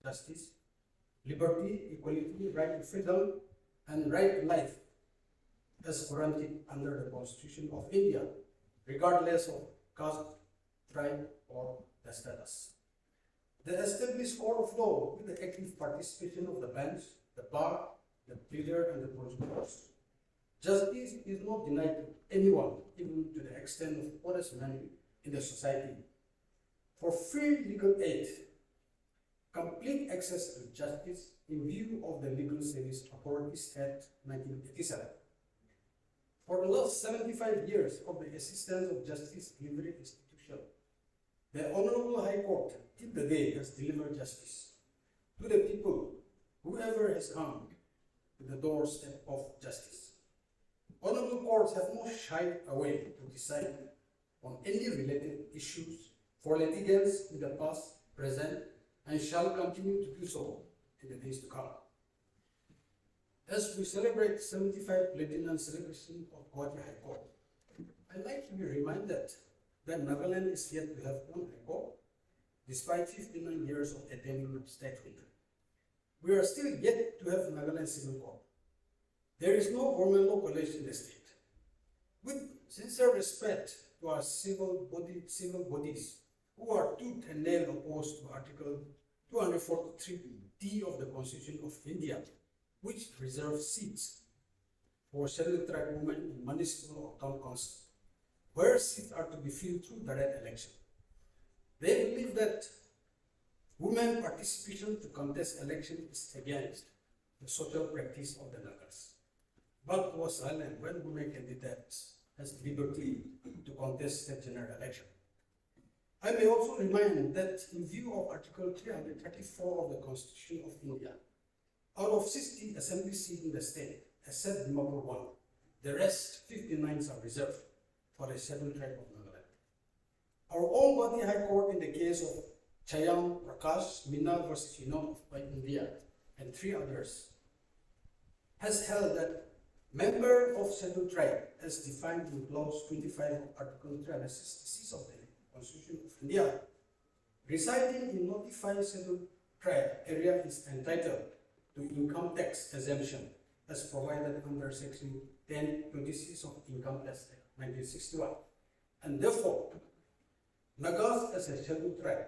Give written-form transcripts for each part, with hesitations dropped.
justice, liberty, equality, right to freedom, and right to life as guaranteed under the Constitution of India, regardless of caste, tribe, or the status. The established court of law with the active participation of the bench, the bar, the pleader, and the prosecutors. Justice is not denied to anyone, even to the extent of honest men in the society. For free legal aid, complete access to justice in view of the Legal Service Authorities Act 1987. For the last 75 years of the assistance of justice delivery institution, the Honorable High Court till the day has delivered justice to the people, whoever has come to the doorstep of justice. Honorable courts have not shied away to decide on any related issues for litigants in the past, present, and shall continue to do so in the days to come. As we celebrate 75 Platinum celebration of Gauhati High Court, I'd like to be reminded that Nagaland is yet to have one High Court, despite 59 years of attaining statehood. We are still yet to have Nagaland Civil Court. There is no government law college in the state. With sincere respect to our civil bodies who are tooth and nail opposed to Article 243D of the Constitution of India, which reserves seats for scheduled tribe women in municipal or town council, where seats are to be filled through direct election. They believe that women participation to contest election is against the social practice of the Nagas, but was silent when women candidates has liberty to contest the general election. I may also remind that in view of Article 334 of the Constitution of India, out of 60 assembly seats in the state, except Dimapur 1, the rest 59 are reserved for the scheduled tribe of Nagaland. Our own Gauhati High Court in the case of Chayam Prakash Meena versus Union of India and 3 others has held that member of scheduled tribe as defined in clause 25 of Article 366 of the Constitution of India residing in notified scheduled tribe area is entitled to income tax exemption as provided under Section 1026 of Income Tax Act 1961, and therefore Nagas as a scheduled tribe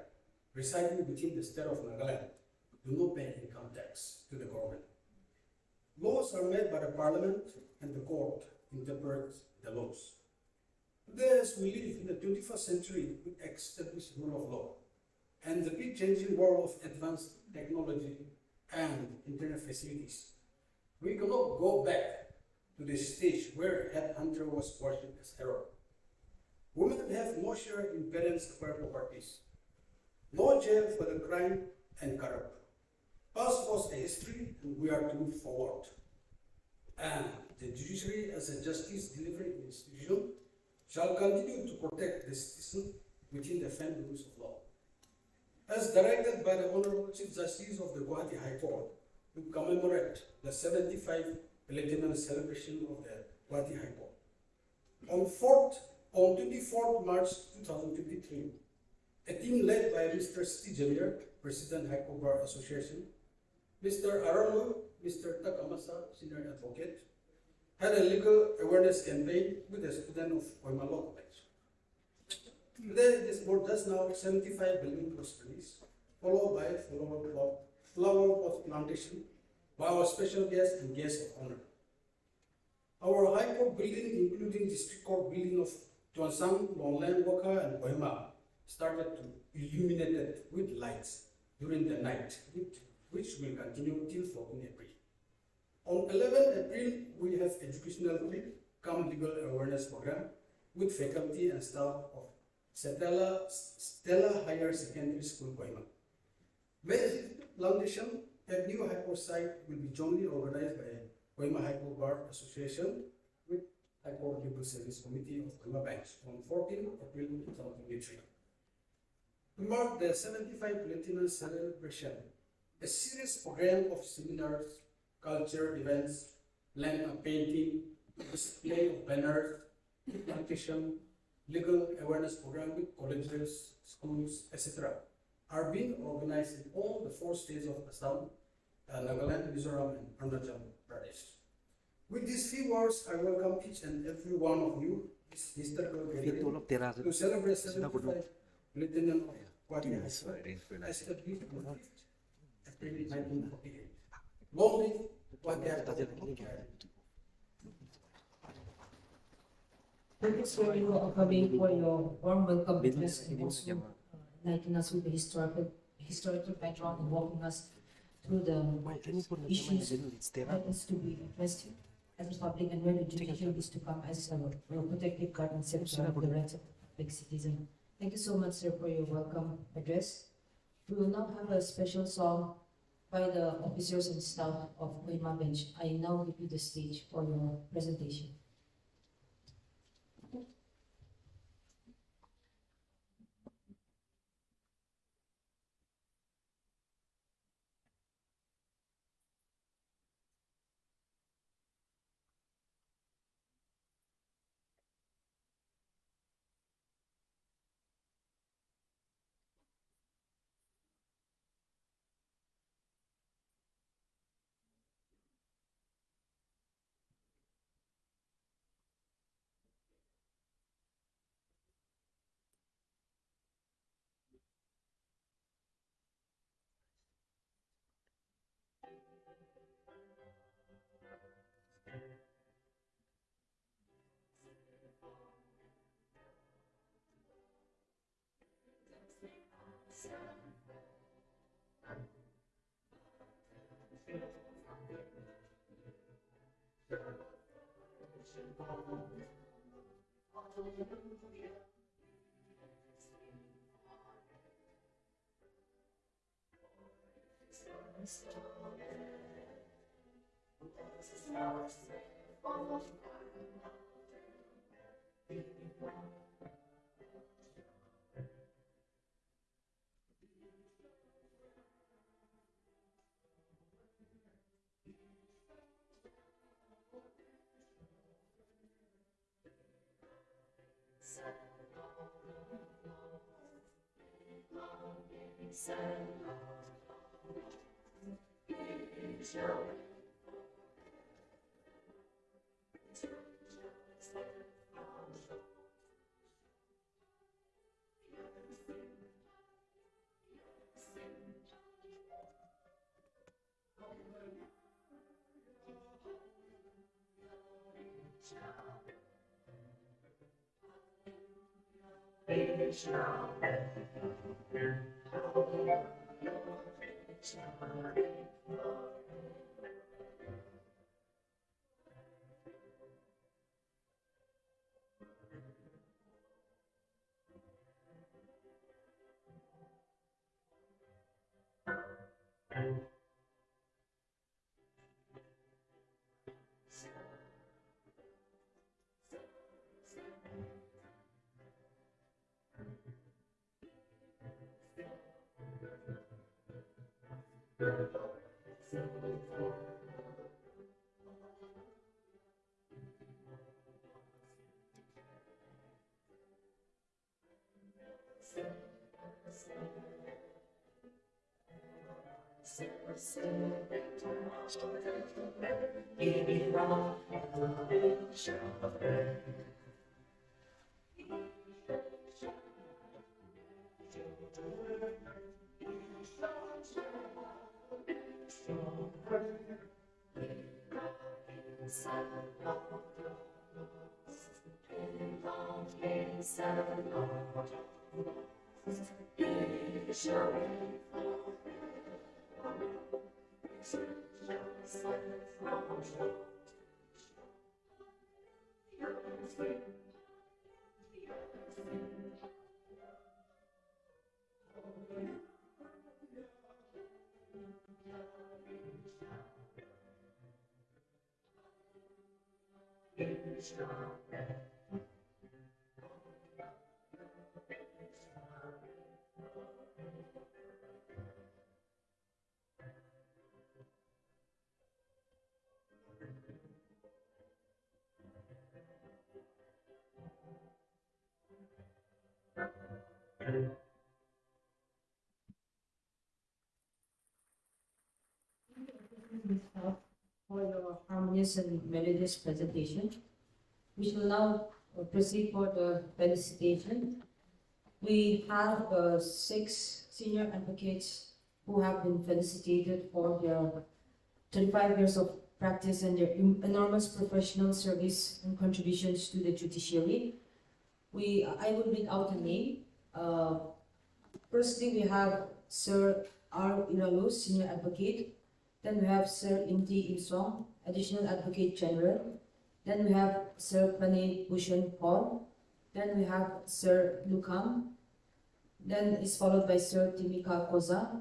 residing within the state of Nagaland do not pay income tax to the government. Laws are made by the parliament and the court interprets the laws. Today, as we live in the 21st century with established rule of law and the big changing world of advanced technology and internet facilities, we cannot go back to the stage where headhunter was worshipped as hero. Women have no share in parents' acquired properties, no jail for the crime and corrupt. Past was a history and we are to move forward. And the judiciary as a justice delivery institution shall continue to protect the citizen within the firm rules of law. As directed by the Honorable Chief Justice of the Gauhati High Court to commemorate the 75 Platinum celebration of the Gauhati High Court. On 24th March 2023, a team led by Mr. Siti Jamir, President High Court Bar Association, Mr. Arano, Mr. Takamasa, Senior Advocate, had a legal awareness campaign with a student of Kohima Law College. Today, this board does now 75 building proceedings, followed by flower pot plantation by our special guests and guests of honor. Our High Court building, including District Court building of Tuansang, Longland, Waka, and Kohima, started to illuminate it with lights during the night, which will continue till 14 April. On 11 April, we have educational week, come legal awareness program with faculty and staff of Stella Higher Secondary School, Kohima. May Foundation at new High Court site will be jointly organized by Kohima High Court Bar Association with High Court Legal Service Committee of Kohima Bench on 14 April 2023. To mark the 75 Platinum celebration, a serious program of seminars, culture events, land of painting, display of banners, plantation, legal awareness program with colleges, schools, etc. are being organized in all the 4 states of Assam, Nagaland, Mizoram, and Arunachal Pradesh. With these few words, I welcome each and every one of you this historical gathering to celebrate 75th Millennium of Gauhati High School, established on 5th April 1948. Long live Gauhati High School. Thank you so much for your warm welcome address and also enlightening us with the historical background and walking us through the issues that is to be addressed as a public and where the judicial is to come as a protective guard and safeguard of the rights of the public citizen. Thank you so much, sir, for your welcome address. We will now have a special song by the officers and staff of Kohima Bench. I now give you the stage for your presentation. and staff for your harmonious and melodious presentation. We shall now proceed for the felicitation. We have 6 senior advocates who have been felicitated for their 35 years of practice and their enormous professional service and contributions to the judiciary. I will read out the name. Firstly, we have Sir R. Iralu, Senior Advocate. Then we have Sir Imti Imsong, Additional Advocate General. Then we have Sir Panay Bhushan Paul. Then we have Sir Lukam. Then is followed by Sir Timika Koza.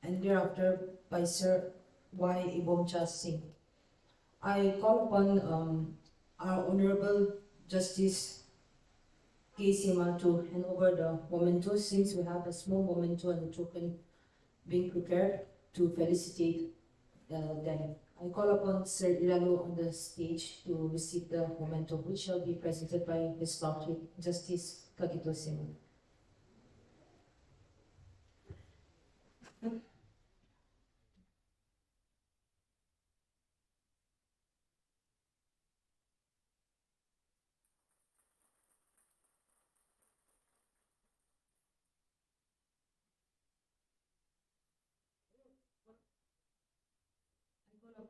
And thereafter by Sir Y. Ibomcha Singh. I call upon our Honorable Justice K. Sima to hand over the memento, since we have a small memento and a token being prepared to felicitate them. I call upon Sir Iralu on the stage to receive the memento, which shall be presented by His Lordship Justice Kagito Sima.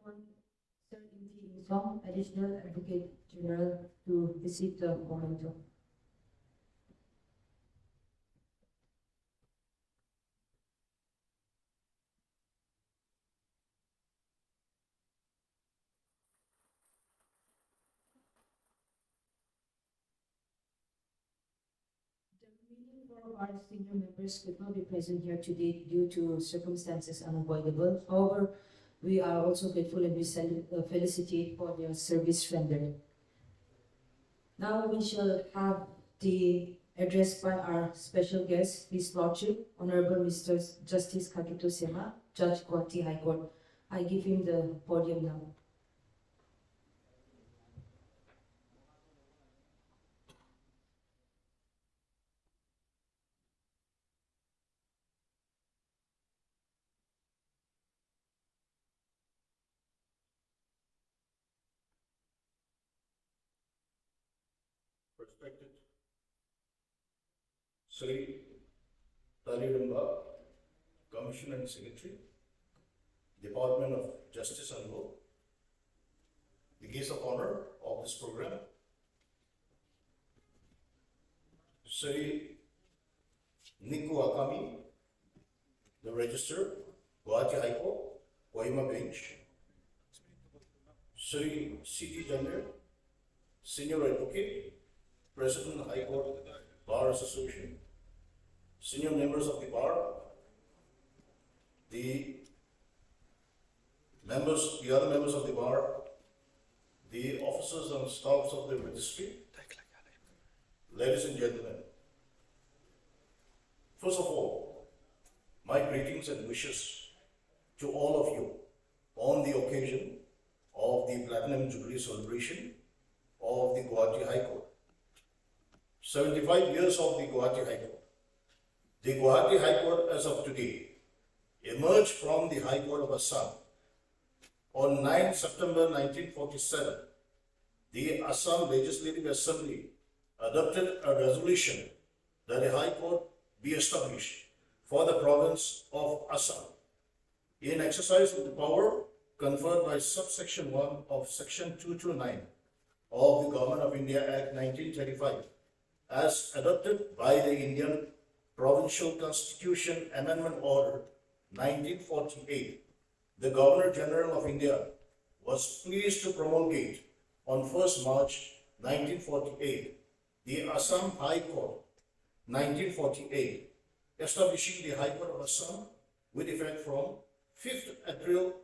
Upon Sir Imti Imsong, Additional Advocate General, to receive the memento. The remaining 4 bar senior members could not be present here today due to circumstances unavoidable. However, we are also grateful and we felicitate for their service rendered. Now we shall have the address by our special guest, His Lordship, Honorable Mr. Justice Kagito Sema, Judge Gauhati High Court. I give him the podium now. Respected Sri Talirumba, Commissioner and Secretary, Department of Justice and Law, the guest of honor of this program, Sri Niku Akami, the Registrar, Gauhati High Court, Kohima Bench, Sri C.T. Jander, Senior Advocate, President High Court Bar Association, senior members of the bar, the other members of the bar, the officers and staffs of the registry, ladies and gentlemen. First of all, my greetings and wishes to all of you on the occasion of the Platinum Jubilee celebration of the Gauhati High Court. 75 years of the Gauhati High Court. The Gauhati High Court as of today emerged from the High Court of Assam. On 9 September 1947, the Assam Legislative Assembly adopted a resolution that a High Court be established for the province of Assam in exercise of the power conferred by subsection 1 of section 229 of the Government of India Act 1935 as adopted by the Indian Provincial Constitution Amendment Order 1948. The Governor General of India was pleased to promulgate on 1st March 1948 the Assam High Court 1948, establishing the High Court of Assam with effect from 5th April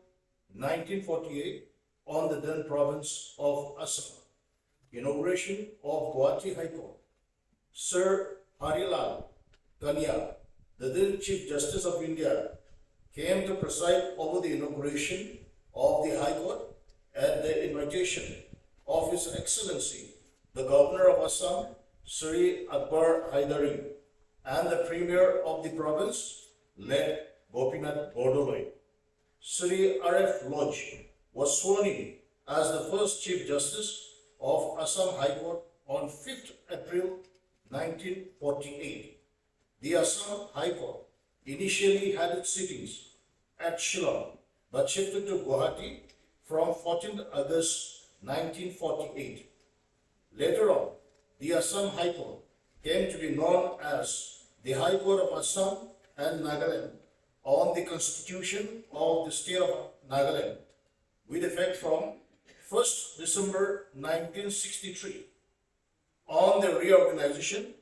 1948 on the then province of Assam. Inauguration of Gauhati High Court. Sir Harilal Kania, the then Chief Justice of India, came to preside over the inauguration of the High Court at the invitation of His Excellency, the Governor of Assam, Sri Akbar Haidari, and the Premier of the province, led Gopinath Bordoloi. Sri R.F. Lodge, was sworn in as the first Chief Justice of Assam High Court on 5th April 1948. The Assam High Court initially had its sittings at Shillong but shifted to Gauhati from 14th August 1948. Later on, the Assam High Court came to be known as the High Court of Assam and Nagaland on the Constitution of the State of Nagaland with effect from 1st December 1963 on the reorganization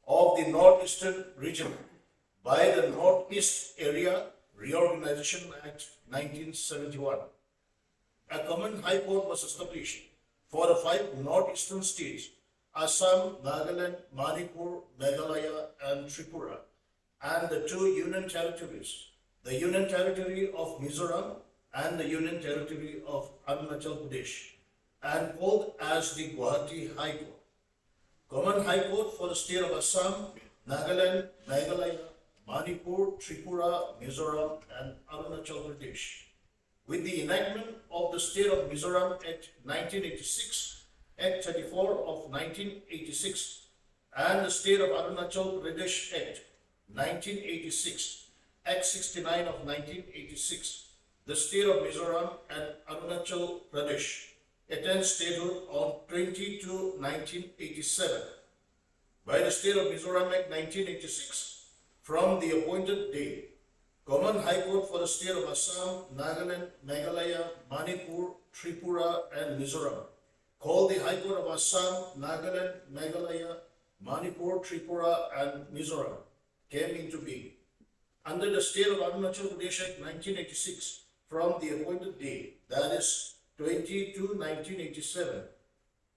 of the Northeastern region by the Northeast Area Reorganization Act 1971. A common high court was established for the 5 northeastern states, Assam, Nagaland, Manipur, Meghalaya, and Tripura, and the 2 union territories, the Union Territory of Mizoram and the Union Territory of Arunachal Pradesh, and called as the Gauhati High Court. Common High Court for the state of Assam, Nagaland, Meghalaya, Manipur, Tripura, Mizoram, and Arunachal Pradesh. With the enactment of the State of Mizoram Act 1986, Act 34 of 1986, and the State of Arunachal Pradesh Act 1986, Act 69 of 1986, the State of Mizoram and Arunachal Pradesh attained statehood on 20/2/1987. By the State of Mizoram Act 1986, from the appointed day, Common High Court for the state of Assam, Nagaland, Meghalaya, Manipur, Tripura, and Mizoram, called the High Court of Assam, Nagaland, Meghalaya, Manipur, Tripura, and Mizoram, came into being. Under the State of Arunachal Pradesh Act 1986, from the appointed day, that is 20/2/1987,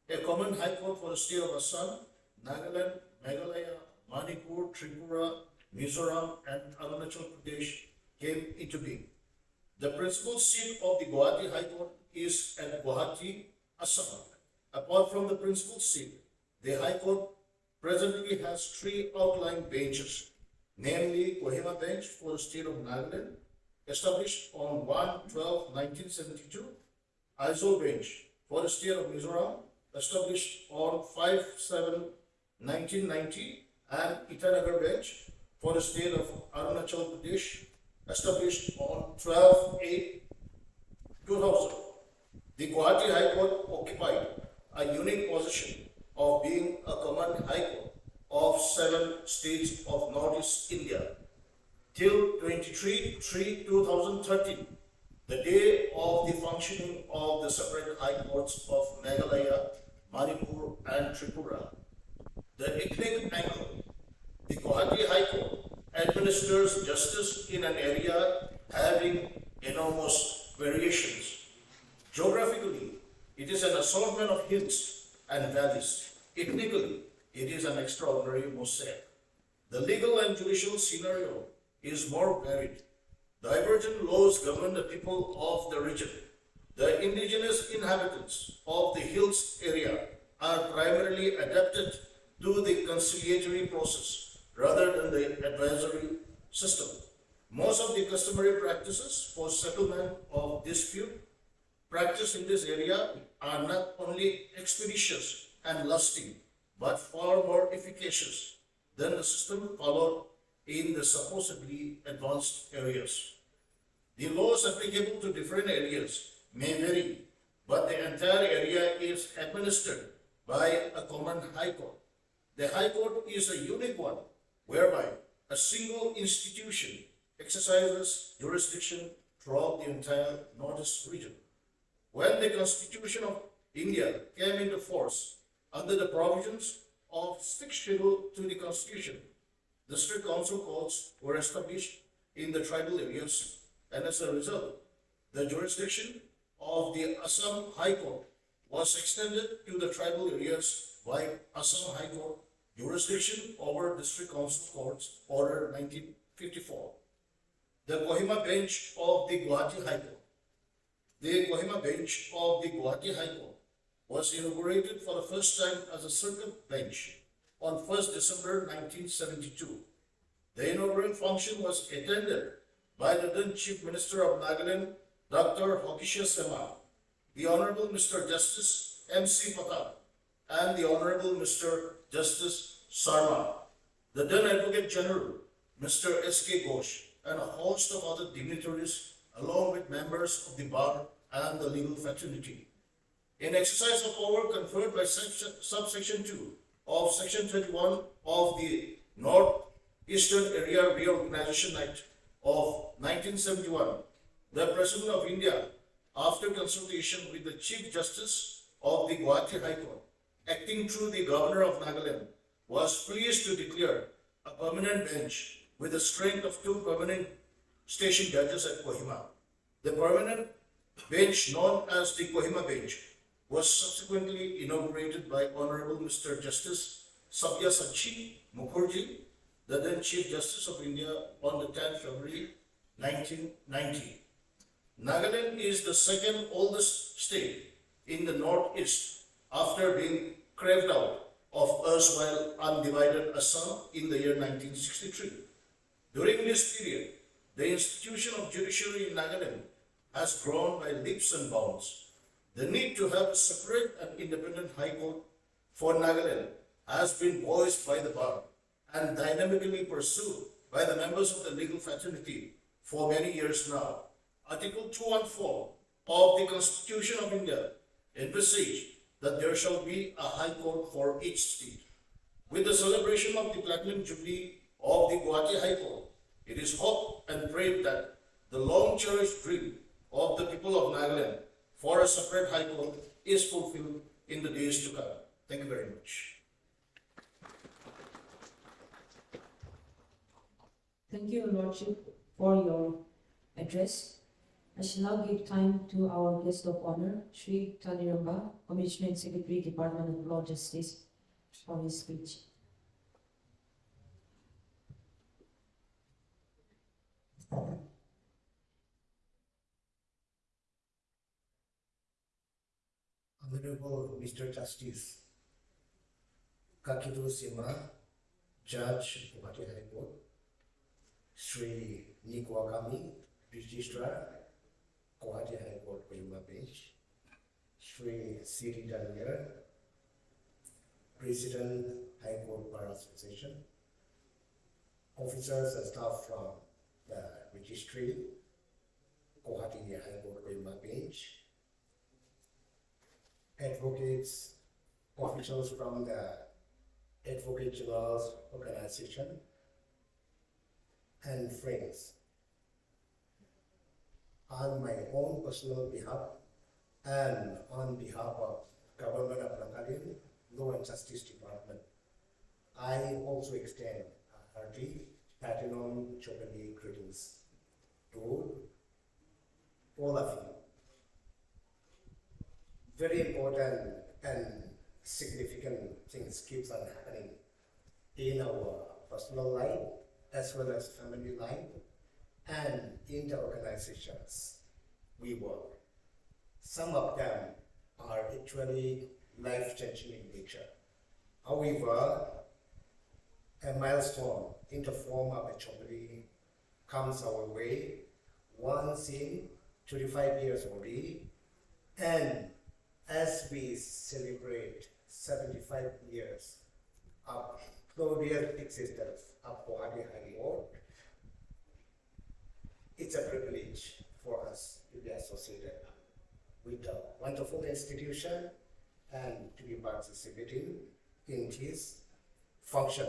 a Common High Court for the state of Assam, Nagaland, Meghalaya, Manipur, Tripura, Mizoram, and Arunachal Pradesh came into being. The principal seat of the Gauhati High Court is at Gauhati, Assam. Apart from the principal seat, the High Court presently has 3 outlying benches, namely Kohima Bench for the state of Nagaland, established on 1/12/1972, Aizawl Bench for the state of Mizoram, established on 5/7/1990, and Itanagar Bench for the state of Arunachal Pradesh, established on 12/8/2000. The Gauhati High Court occupied a unique position of being a common high court of 7 states of Northeast India till 23/3/2013, the day of the functioning of the separate high courts of Meghalaya, Manipur, and Tripura. The ethnic angle. The Gauhati High Court administers justice in an area having enormous variations. Geographically, it is an assortment of hills and valleys. Ethnically, it is an extraordinary mosaic. The legal and judicial scenario is more varied. Divergent laws govern the people of the region. The indigenous inhabitants of the hills area are primarily adapted to the conciliatory process rather than the advisory system. Most of the customary practices for settlement of dispute practiced in this area are not only expeditious and lasting, but far more efficacious than the system followed in the supposedly advanced areas. The laws applicable to different areas may vary, but the entire area is administered by a common high court. The high court is a unique one, whereby a single institution exercises jurisdiction throughout the entire Northeast region. When the Constitution of India came into force under the provisions of 6th Schedule to the Constitution, district council courts were established in the tribal areas, and as a result, the jurisdiction of the Assam High Court was extended to the tribal areas by Assam High Court Jurisdiction over District Council Courts, Order 1954. The Kohima Bench of the Gauhati High Court. The Kohima Bench of the Gauhati High Court was inaugurated for the first time as a circuit bench on 1st December 1972. The inaugural function was attended by the then Chief Minister of Nagaland, Dr. Hokisha Sema, the Honorable Mr. Justice M.C. Patel, and the Honorable Mr. Justice Sarma, the then Advocate General, Mr. S.K. Ghosh, and a host of other dignitaries, along with members of the bar and the legal fraternity. In exercise of power conferred by subsection 2 of section 21 of the North-Eastern Area Reorganization Act of 1971, the President of India, after consultation with the Chief Justice of the Gauhati High Court, acting through the Governor of Nagaland, was pleased to declare a permanent bench with the strength of 2 permanent station judges at Kohima. The permanent bench, known as the Kohima bench, was subsequently inaugurated by Honorable Mr. Justice Sabyasachi Mukherjee, the then Chief Justice of India, on the 10th February 1990. Nagaland is the second oldest state in the northeast after being carved out of erstwhile undivided Assam in the year 1963. During this period, the institution of judiciary in Nagaland has grown by leaps and bounds. The need to have a separate and independent High Court for Nagaland has been voiced by the bar and dynamically pursued by the members of the legal fraternity for many years now. Article 214 of the Constitution of India envisages that there shall be a High Court for each state. With the celebration of the Platinum Jubilee of the Gauhati High Court, it is hoped and prayed that the long-cherished dream of the people of Nagaland for a separate High Court is fulfilled in the days to come. Thank you very much. Thank you, Your Lordship, for your address. I shall now give time to our guest of honor, Sri Taniramba, Commissioner and Secretary, Department of Law Justice, for his speech. Honorable Mr. Justice Kakiru Sima, Judge, Gauhati High Court, Sri Nikwakami, Registrar, Gauhati High Court, Kohima Bench, Sri Siri Daniel, President, High Court Bar Association, officers and staff from the Registry, Gauhati High Court, Kohima Bench, advocates, officials from the Advocate General's organization, and friends. On my own personal behalf and on behalf of Government of Nagaland Law and Justice Department, I also extend a hearty Platinum Jubilee greetings to all of you. Very important and significant things keeps on happening in our personal life as well as family life and in the organizations we work. Some of them are actually life-changing in nature. However, a milestone in the form of a jubilee comes our way once in 25 years already, and as we celebrate 75 years of glorious existence of Gauhati High Court, it's a privilege for us to be associated with a wonderful institution and to be participating in this function.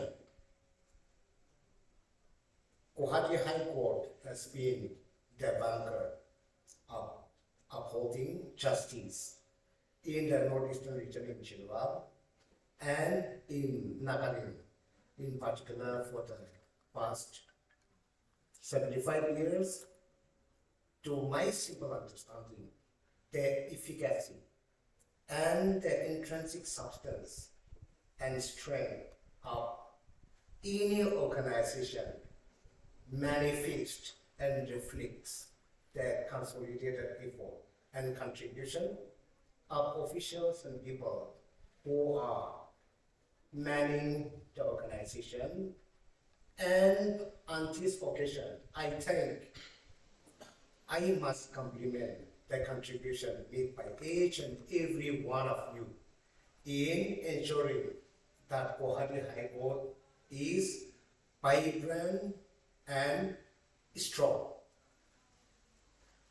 Gauhati High Court has been the banker of upholding justice in the northeastern region in general and in Nagaland in particular for the past 75 years. To my simple understanding, the efficacy and the intrinsic substance and strength of any organization manifests and reflects the consolidated effort and contribution of officials and people who are manning the organization. And on this occasion, I think I must compliment the contribution made by each and every one of you in ensuring that Gauhati High Court is vibrant and strong.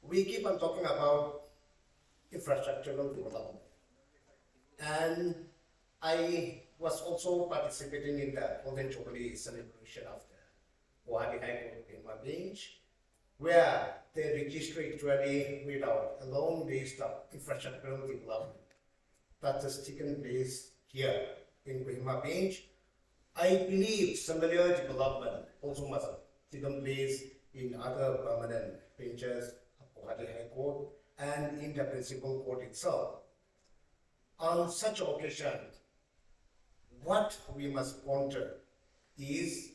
We keep on talking about infrastructural development, and I was also participating in the Golden Jubilee celebration of the Gauhati High Court in my bench, where they register actually without a long list of infrastructural development that has taken place here in Kohima bench. I believe similar development also must have taken place in other permanent benches of Gauhati High Court and in the principal court itself. On such occasion, what we must counter is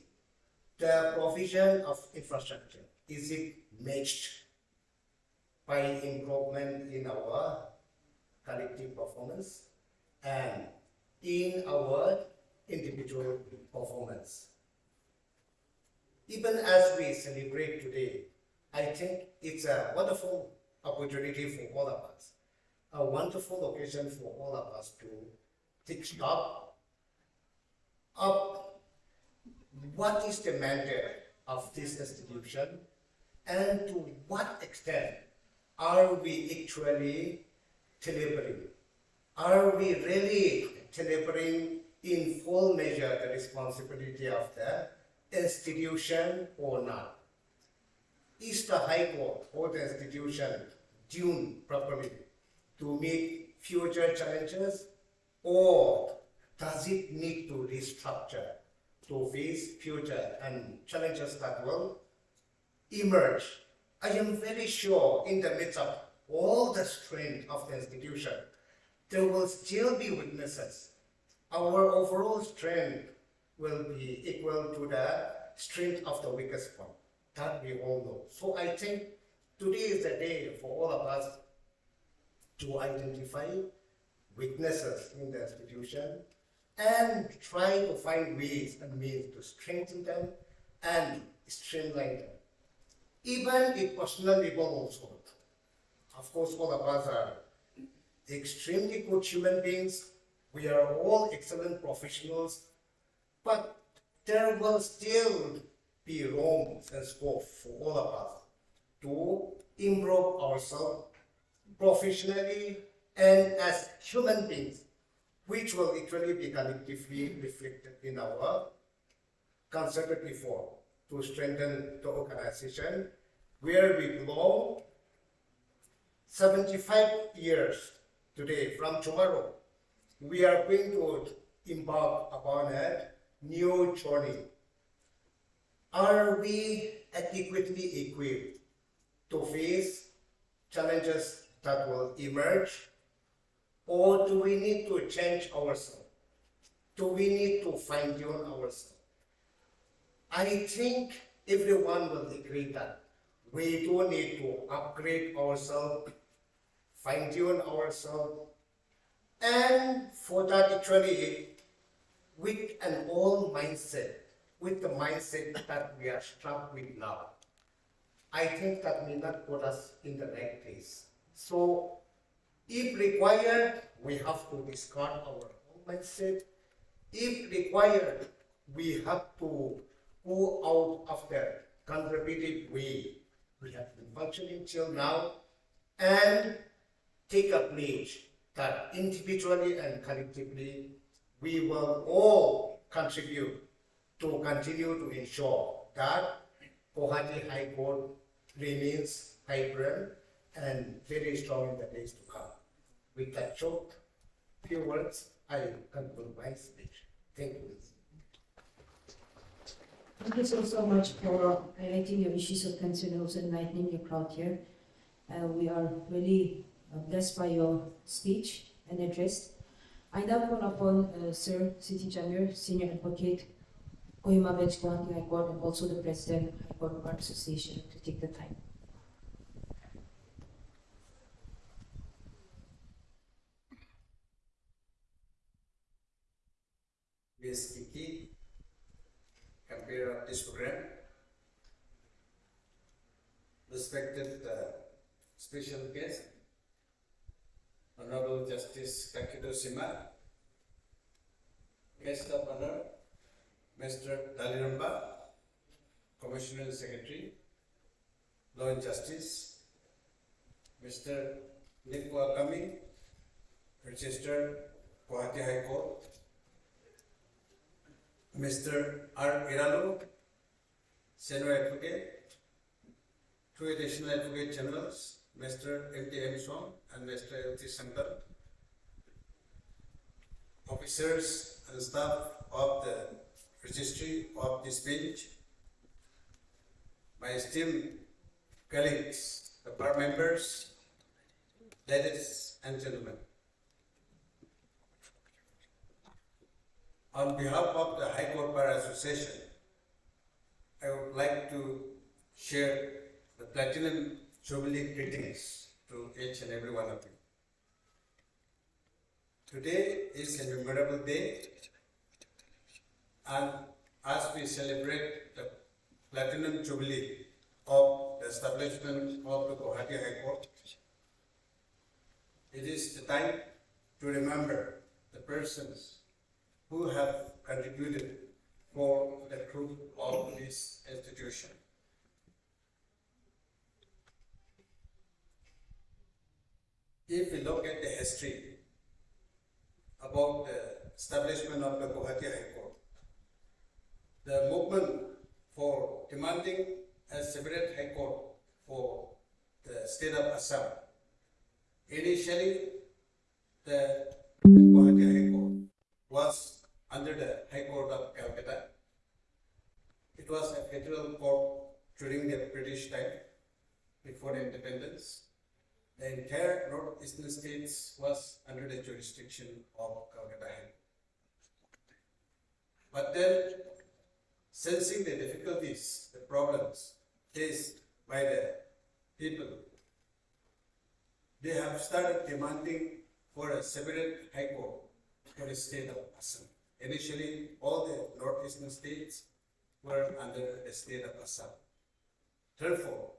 the provision of infrastructure. Is it matched by improvement in our collective performance and in our individual performance? Even as we celebrate today, I think it's a wonderful opportunity for all of us, a wonderful occasion for all of us to take stock of what is the mandate of this institution and to what extent are we actually delivering? Are we really delivering in full measure the responsibility of the institution or not? Is the High Court or the institution tuned properly to meet future challenges, or does it need to restructure to face future and challenges that will emerge? I am very sure in the midst of all the strength of the institution, there will still be weaknesses. Our overall strength will be equal to the strength of the weakest point. That we all know. So I think today is the day for all of us to identify weaknesses in the institution and try to find ways and means to strengthen them and streamline them. Even at personal level also. Of course, all of us are extremely good human beings. We are all excellent professionals, but there will still be room and scope for all of us to improve ourselves professionally and as human beings, which will actually be collectively reflected in our concerted effort to strengthen the organization where we belong. 75 years today from tomorrow, we are going to embark upon a new journey. Are we adequately equipped to face challenges that will emerge, or do we need to change ourselves? Do we need to fine-tune ourselves? I think everyone will agree that we do need to upgrade ourselves, fine-tune ourselves, and for that actually with an old mindset, with the mindset that we are struck with now, I think that may not put us in the right place. So if required, we have to discard our old mindset. If required, we have to go out of the conservative way we have been functioning till now and take a pledge that individually and collectively we will all contribute to continue to ensure that Gauhati High Court remains vibrant and very strong in the days to come. With that short few words, I conclude my speech. Thank you. Thank you so much for highlighting your issues of concern and also enlightening your crowd here. We are really blessed by your speech and address. I now call upon Sir Siti Jamir, Senior Advocate, Kohima Bench, Gauhati High Court, and also the President, High Court Bar Association, to take the time. Ms. Kiki, convener of this program, respected special guest, Honorable Justice Kakito Sima, Guest of Honor, Mr. Daliramba, Commissioner Secretary, Law and Justice, Mr. Nikwa Kami, Registered Gauhati High Court, Mr. R. Iralo, Senior Advocate, two additional Advocate Generals, Mr. M. T. M. Song and Mr. L. T. Sankar, officers and staff of the registry of this bench, my esteemed colleagues, the bar members, ladies and gentlemen. On behalf of the High Court Bar Association, I would like to share the Platinum Jubilee greetings to each and every one of you. Today is a memorable day, and as we celebrate the Platinum Jubilee of the establishment of the Gauhati High Court, it is the time to remember the persons who have contributed for the growth of this institution. If we look at the history about the establishment of the Gauhati High Court, the movement for demanding a separate High Court for the state of Assam, initially the Gauhati High Court was under the High Court of Calcutta. It was a federal court during the British time, before independence. The entire northeastern states was under the jurisdiction of Calcutta High Court. But then, sensing the difficulties, the problems faced by the people, they have started demanding for a separate High Court for the state of Assam. Initially, all the northeastern states were under the state of Assam. Therefore,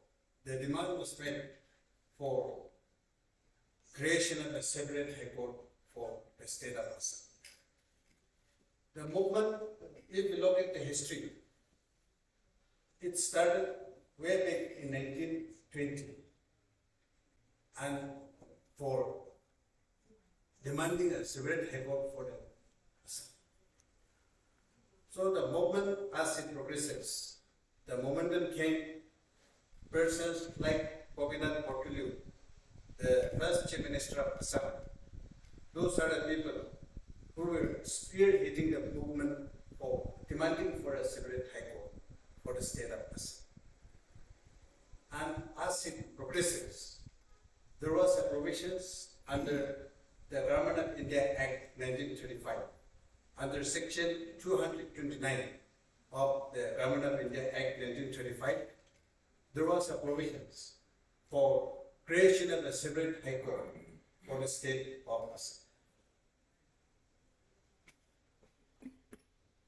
the demand was made for creation of a separate High Court for the state of Assam. The movement, if we look at the history, it started way back in 1920, and for demanding a separate High Court for the Assam. So the movement, as it progresses, the momentum came, persons like Gopinath Bhattacharya, the first Chief Minister of Assam. Those are the people who were spearheading the movement for demanding for a separate High Court for the state of Assam. And as it progresses, there was a provisions under the Government of India Act 1935, under Section 229 of the Government of India Act 1935, there was a provisions for creation of a separate High Court for the state of Assam.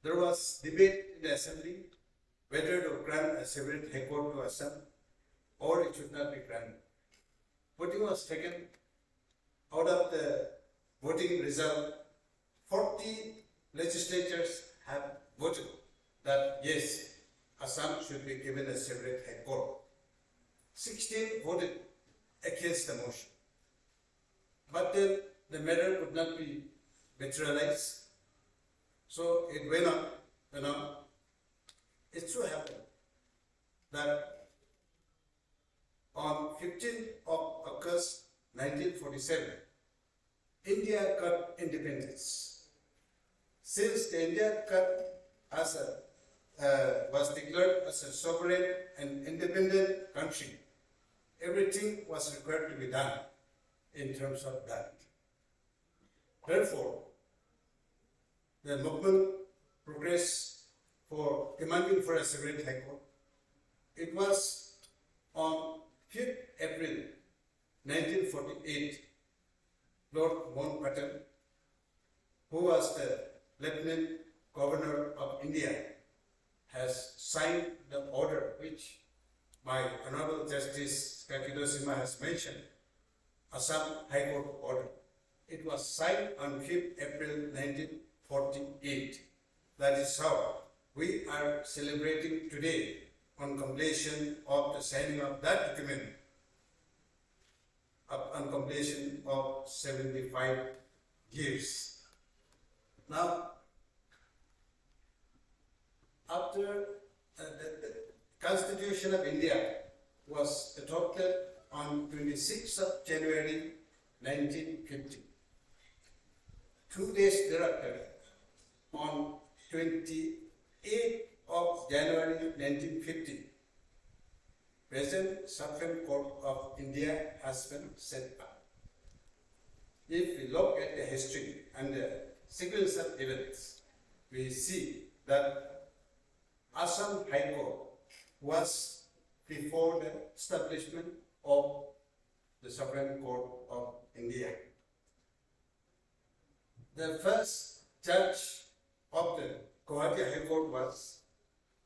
There was debate in the Assembly whether to grant a separate High Court to Assam or it should not be granted. Voting was taken. Out of the voting result, 40 legislatures have voted that yes, Assam should be given a separate High Court. 16 voted against the motion. But then the matter could not be materialized. So it went on, It so happened that on 15th of August 1947, India got independence. Since the India was declared as a sovereign and independent country, everything was required to be done in terms of that. Therefore, the movement progressed for demanding for a separate High Court. It was on 5th April 1948, Lord Mountbatten, who was the Lieutenant Governor of India, has signed the order which my Honorable Justice Kakidosima has mentioned, Assam High Court order. It was signed on 5th April 1948. That is how we are celebrating today on completion of the signing of that document, on completion of 75 years. Now, after the Constitution of India was adopted on 26th of January 1950. 2 days thereafter, on 28th of January 1950, present Supreme Court of India has been set up. If we look at the history and the sequence of events, we see that Assam High Court was before the establishment of the Supreme Court of India. The first judge of the Gauhati High Court was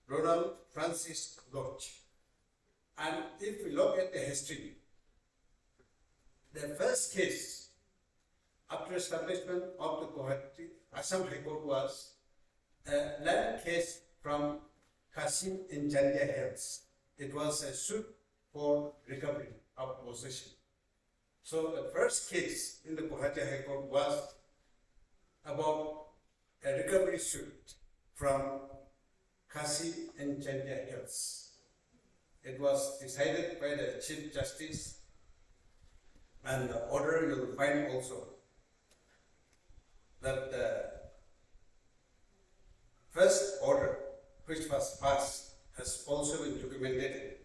Ronald Francis Lodge. And if we look at the history, the first case after establishment of the Gauhati Assam High Court was a land case from Kasim in Jandia Hills. It was a suit for recovery of possession. So the first case in the Gauhati High Court was about a recovery suit from Kasim in Jandia Hills. It was decided by the Chief Justice, and the order you will find also that the first order which was passed has also been documented.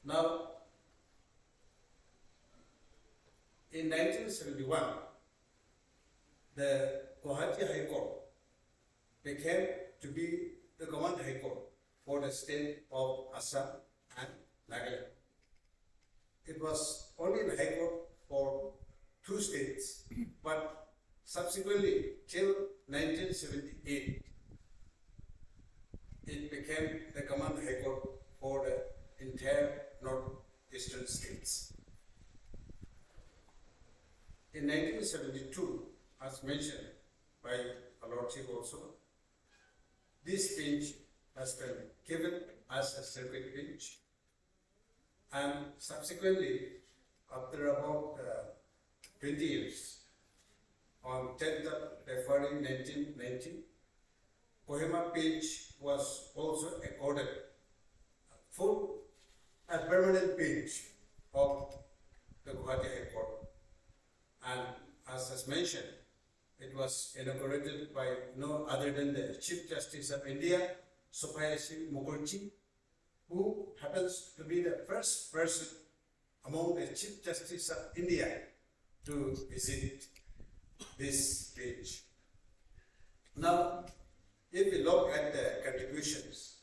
Now, in 1971, the Gauhati High Court became to be the Command High Court for the state of Assam and Nagaland. It was only in High Court for 2 states, but subsequently till 1978, it became the Command High Court for the entire northeastern states. In 1972, as mentioned by our Lordship also, this bench has been given as a circuit bench, and subsequently, after about 20 years, on 10th of February 1990, Kohima bench was also accorded a permanent bench of the Gauhati High Court. And as mentioned, it was inaugurated by no other than the Chief Justice of India, Supayasi Mukherjee, who happens to be the first person among the Chief Justice of India to visit this bench. Now, if we look at the contributions,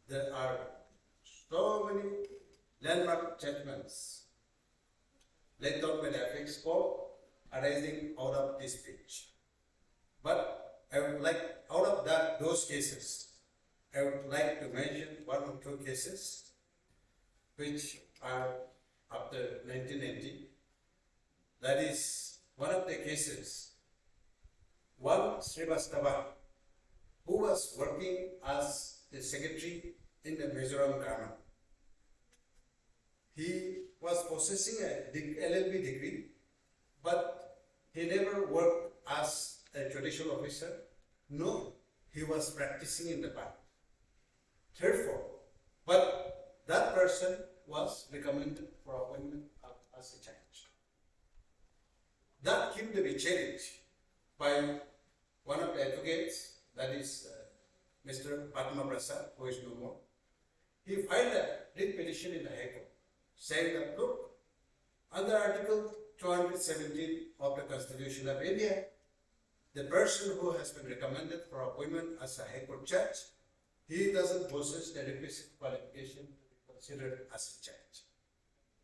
there are so many landmark judgments laid down by the Apex Court arising out of this bench. But I would like, out of those cases, I would like to mention 1 or 2 cases which are after 1990. That is one of the cases. One Srivastava, who was working as the secretary in the Mizoram government. He was possessing a LLB degree, but he never worked as a judicial officer. No, he was practicing in the bar. Therefore, but that person was recommended for appointment as a judge. That came to be challenged by one of the advocates, that is Mr. Padma Prasad, who is no more. He filed a writ petition in the High Court, saying that, look, under Article 217 of the Constitution of India, the person who has been recommended for appointment as a High Court judge, he doesn't possess the requisite qualification to be considered as a judge.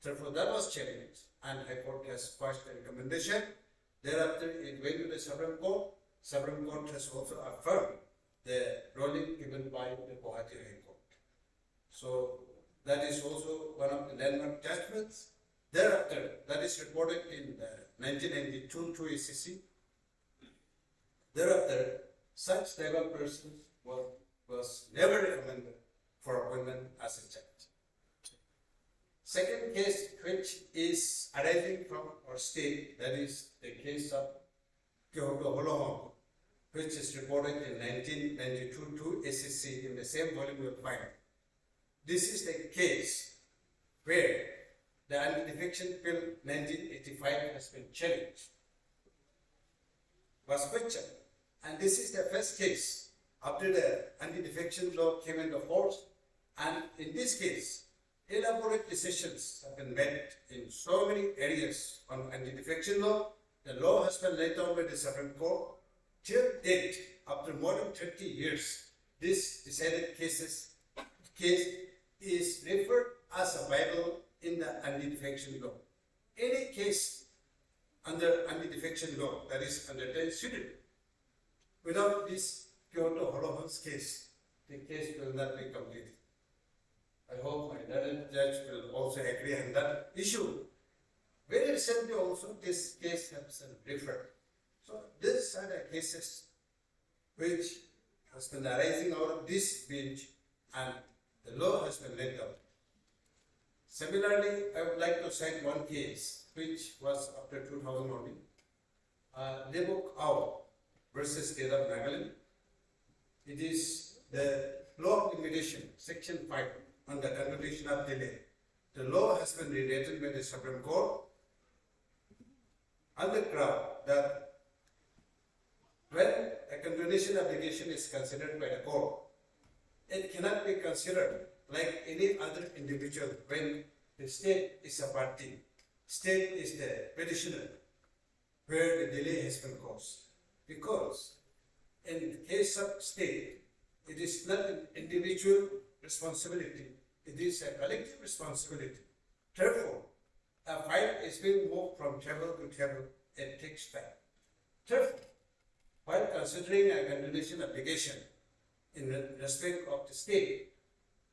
Therefore, that was challenged, and High Court has quashed the recommendation. Thereafter, it went to the Supreme Court. Supreme Court has also affirmed the ruling given by the Gauhati High Court. So that is also one of the landmark judgments. Thereafter, that is reported in the 1992 to ACC. Thereafter, such type of person was never recommended for appointment as a judge. Second case which is arising from our state, that is the case of Kyoto Holohon, which is reported in 1992 to ACC in the same volume you will find. This is the case where the Anti-Defection Bill 1985 has been challenged, was questioned, and this is the first case after the anti-defection law came into force, and in this case, elaborate decisions have been made in so many areas on anti-defection law. The law has been laid down by the Supreme Court. Till date, after more than 30 years, this decided case is referred as a Bible in the anti-defection law. Any case under anti-defection law that is undertaken suitably, without this Kyoto Holohon's case, the case will not be completed. I hope my learned judge will also agree on that issue. Very recently also this case has been referred. So these are the cases which has been arising out of this bench, and the law has been laid down. Similarly, I would like to cite one case which was after 2000 only. Lebok Ao versus State of Nagaland. It is the law of limitation, section 5, on the continuation of delay. The law has been rewritten by the Supreme Court on the ground that when a continuation application is considered by the court, it cannot be considered like any other individual when the state is a party. State is the petitioner where the delay has been caused. Because in the case of state, it is not an individual responsibility, it is a collective responsibility. Therefore, a file is being moved from table to table, it takes time. Therefore, while considering a continuation application in respect of the state,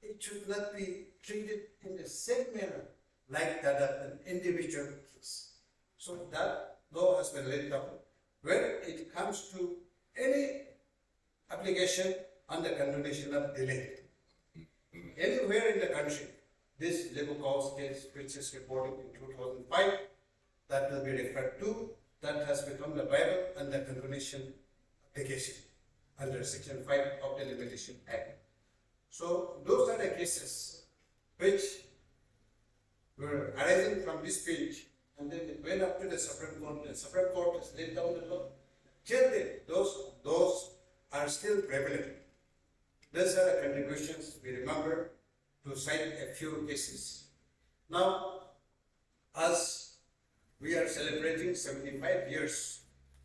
it should not be treated in the same manner like that of an individual case. So that law has been laid down. When it comes to any application on the continuation of delay, anywhere in the country, this Lebok Ao's case, which is reported in 2005, that will be referred to, that has become the Bible and the continuation application under Section 5 of the Limitation Act. So those are the cases which were arising from this bench, and then it went up to the Supreme Court. The Supreme Court has laid down the law. Till then, those are still prevalent. These are the contributions we remember to cite a few cases. Now, as we are celebrating 75 years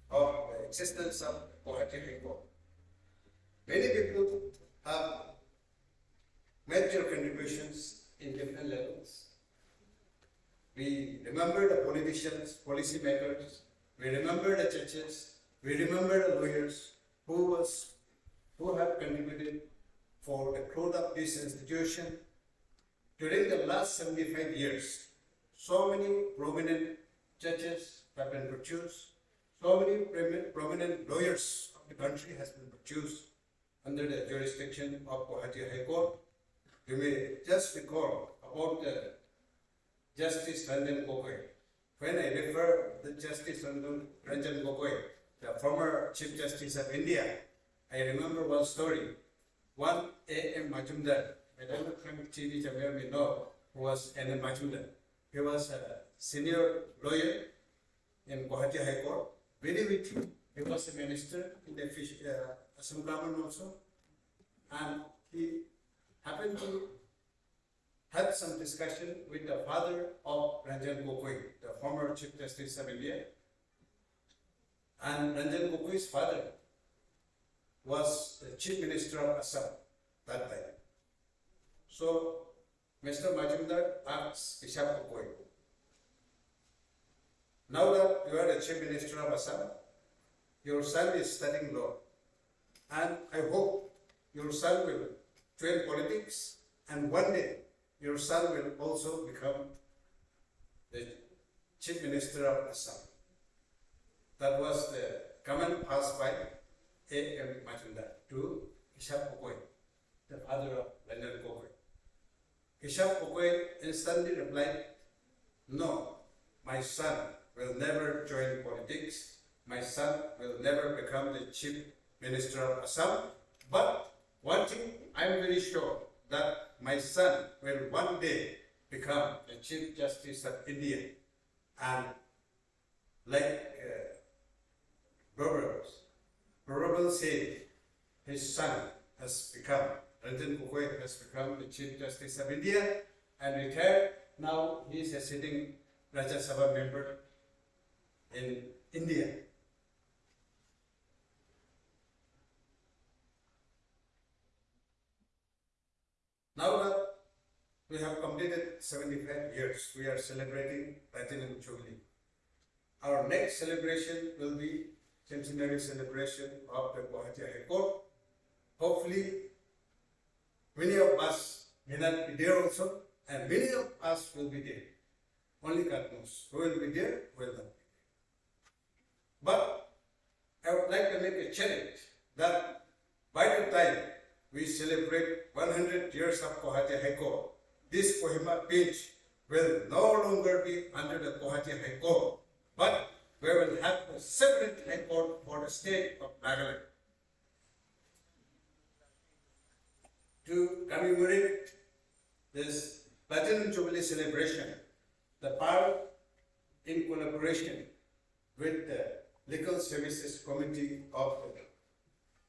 of the existence of Gauhati High Court, many people have made their contributions in different levels. We remember the politicians, policy makers, we remember the judges, we remember the lawyers who have contributed for the growth of this institution. During the last 75 years, so many prominent judges have been produced, so many prominent lawyers of the country has been produced under the jurisdiction of Gauhati High Court. You may just recall about the Justice Ranjan Gogoi. When I refer to Justice Ranjan Gogoi, the former Chief Justice of India, I remember one story. One A.M. Majumdar, I don't know if TV Jamir may know, who was N.M. Majumdar. He was a senior lawyer in Gauhati High Court, very witty. He was a minister in the Assam also, and he happened to have some discussion with the father of Ranjan Gogoi, the former Chief Justice of India. And Ranjan Gogoi's father was the Chief Minister of Assam that time. So Mr. Majumdar asked Bishop Gogoi, now that you are the Chief Minister of Assam, your son is studying law, and I hope your son will join politics, and one day your son will also become the Chief Minister of Assam. That was the comment passed by A.M. Majumdar to Kishap Kokoi, the father of Leonard Kokoi. Kishap Kokoi instantly replied, "No, my son will never join politics. My son will never become the Chief Minister of Assam. But one thing I am very sure, that my son will one day become the Chief Justice of India." And like Berber said, his son has become, Ranjan Gogoi has become the Chief Justice of India and retired. Now he is a sitting Rajya Sabha member in India. Now that we have completed 75 years, we are celebrating Platinum Jubilee. Our next celebration will be centenary celebration of the Gauhati High Court. Hopefully, many of us may not be there also, and many of us will be there. Only God knows who will be there, who will not be there. But I would like to make a challenge that by the time we celebrate 100 years of Gauhati High Court, this Kohima bench will no longer be under the Gauhati High Court, but we will have a separate High Court for the state of Nagaland. To commemorate this Platinum Jubilee celebration, the PAR, in collaboration with the Legal Services Committee of the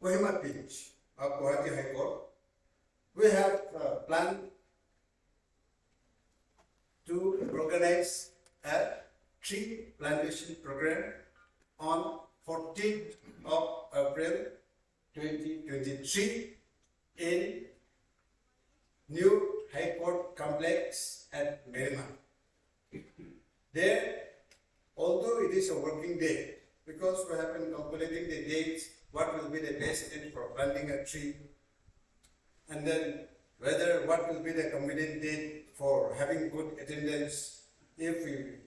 Kohima bench of Gauhati High Court, we have planned to organize a tree plantation program on 14th of April 2023 in new High Court complex at Merima. There, although it is a working day, because we have been calculating the dates, what will be the best date for planting a tree, and then whether what will be the convenient date for having good attendance. If we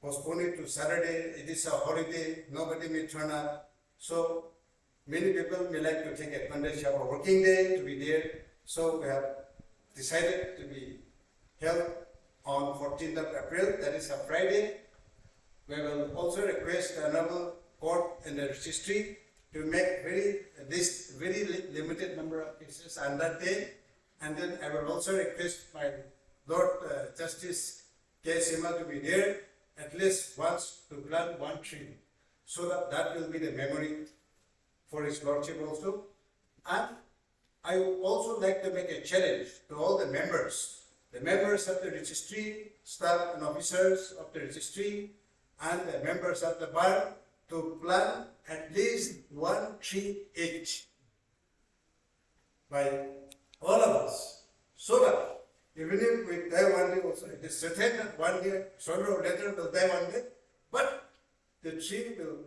postpone it to Saturday, it is a holiday, nobody may turn up. So many people may like to take advantage of a working day to be there. So we have decided to be held on 14th of April, that is a Friday. We will also request the Honorable Court and the Registry to make very limited number of cases on that day. And then I will also request my Lord Justice K. Sima to be there at least once to plant one tree, so that will be the memory for His Lordship also. And I would also like to make a challenge to all the members of the registry, staff and officers of the registry, and the members of the bar to plant at least one tree each by all of us, so that even if we die one day also, it is certain that one day, sooner or later, we'll die one day, but the tree will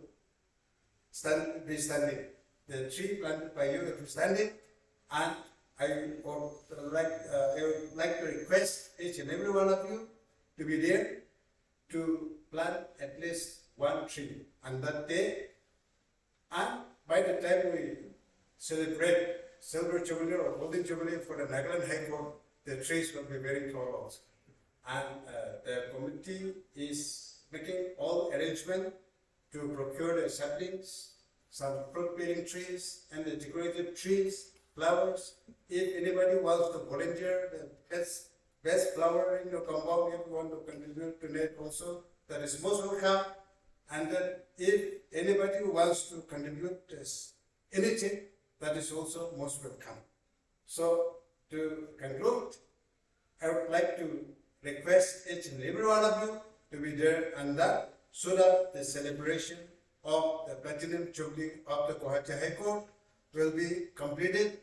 be standing. The tree planted by you will be standing, and I would like to request each and every one of you to be there to plant at least one tree on that day. And by the time we celebrate Silver Jubilee or Golden Jubilee for the Nagaland High Court, the trees will be very tall also. And the committee is making all arrangements to procure the saplings, some fruit-bearing trees, and the decorative trees, flowers. If anybody wants to volunteer the best flower in your compound, if you want to contribute to it also, that is most welcome. And then if anybody wants to contribute anything, that is also most welcome. So to conclude, I would like to request each and every one of you to be there and that, so that the celebration of the Platinum Jubilee of the Gauhati High Court will be completed,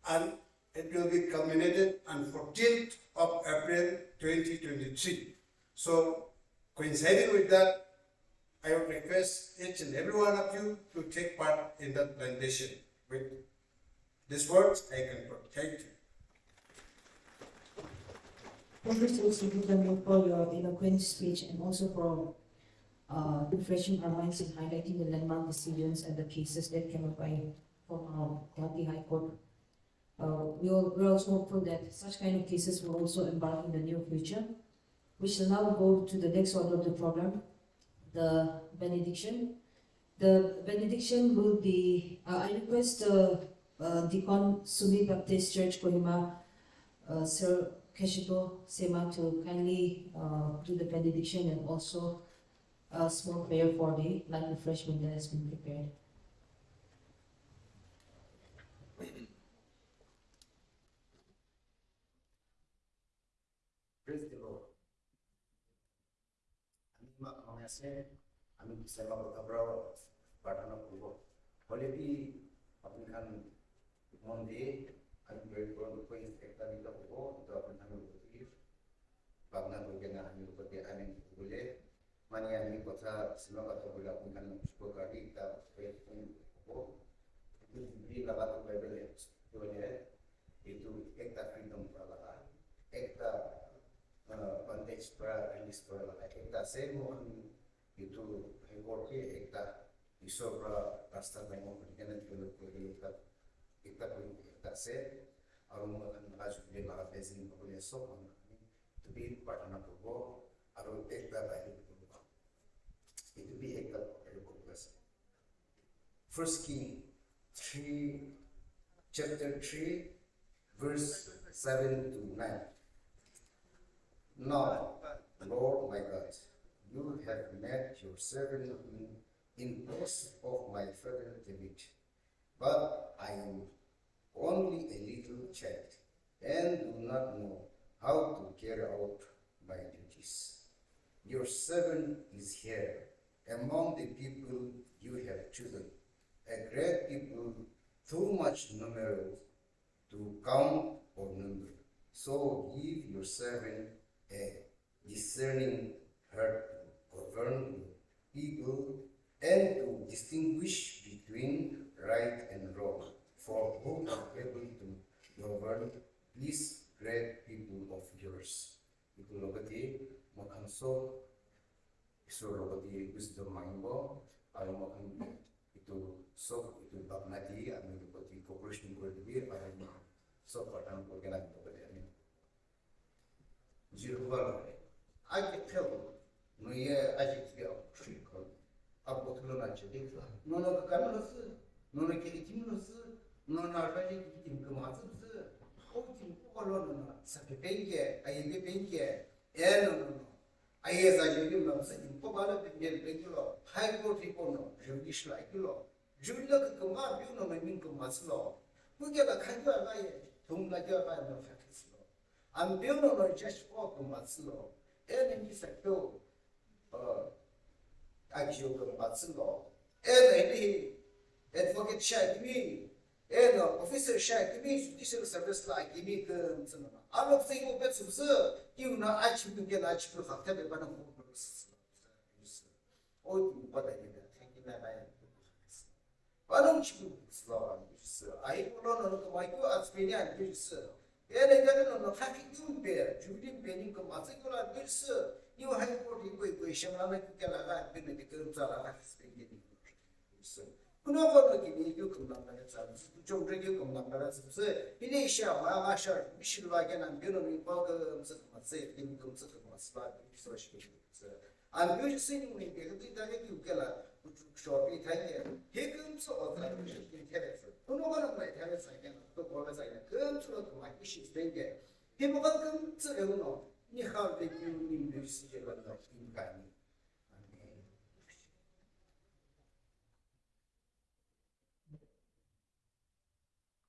and it will be culminated on 14th of April 2023. So coinciding with that, I would request each and every one of you to take part in that plantation. With these words, I conclude. Thank you. Thank you so significantly for your eloquent speech and also for refreshing our minds in highlighting the landmark decisions and the cases that came up from our Gauhati High Court. We're also hopeful that such kind of cases will also embark in the near future. We shall now go to the next order of the program, the benediction. The benediction will be, I request Deacon Sumi Baptist Church Kohima, Sir Keshito Sema to kindly do the benediction and also a small prayer for the light refreshment that has been prepared. Praise the Lord. Amin bersama berkabar pada anak buah. Oleh di aplikasi Monday, amin berkorban koin ekta kita buah untuk amin kami berpikir. Bagna berjana amin berpikir amin boleh. Mani amin kota semua kata boleh amin kami berkali kita berpikir buah. Itu di lalat Bible boleh. Itu ekta freedom perlahan. Ekta bondage para release para ekta semo itu hengkor ke ekta iso para rasta bangun dengan itu ekta ekta se aru makan raju de la bezin boleh so to be partner ko aru ekta bayi itu be ekta purpose. First King 3 chapter 3 verse 7 to 9. Now, Lord my God, you have met your servant in place of my father David, but I am only a little child and do not know how to carry out my duties. Your servant is here among the people you have chosen, a great people too much numerous to count or number. So give your servant a discerning heart to govern people and to distinguish between right and wrong, for who is able to govern these great people of yours. Itu logati makanso iso logati wisdom mainbo ayo makan itu so itu baknati anu logati cooperation berdebi ayo so patan program logati ani Jehovah, I can tell no ye ajit ge apshikol abotlo na chedi no no kanlos no no kedi timlos no na raje tim kamatsız o tim kolon na sapenge ayebe penge no aye zaje lim na sa tim ko bala penge penglo high court report no judicial iklo judicial kama biu no min kamatslo kuge la khajwa ga ye thum la ja ga no fakislo am biu no just for kamatslo in sector action kamatslo any advocate shall be and officer shall be judicial service like me I don't think of better you know I should get I should have to be one of oh what I did thank you why don't you slow I don't know why you are spending and this and I don't know how you bear Jubilee penning kamatsikola this you have for the equation like Galaga Benediction spending kuno ko lagi you come number that's jo radio come number that's ini sha ma sha bishilwa kenan bino ni bog say in come to masla so shi I'm going to say you need to get that you get a short bit here comes all the kuno ko na mai tell us again to ko sa ina come to the my issues thing people come to you know ni how they you in this je ba no in kan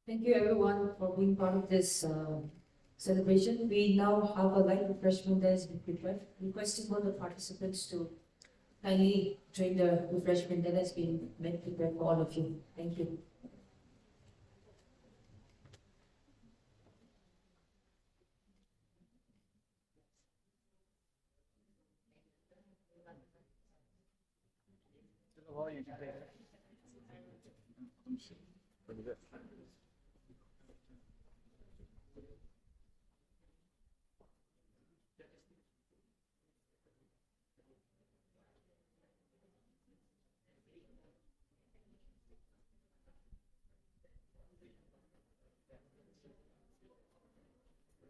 Thank you everyone for being part of this celebration. We now have a light refreshment that has been prepared. Requesting all the participants to kindly drink the refreshment that has been made prepared for all of you. Thank you. Pretty good.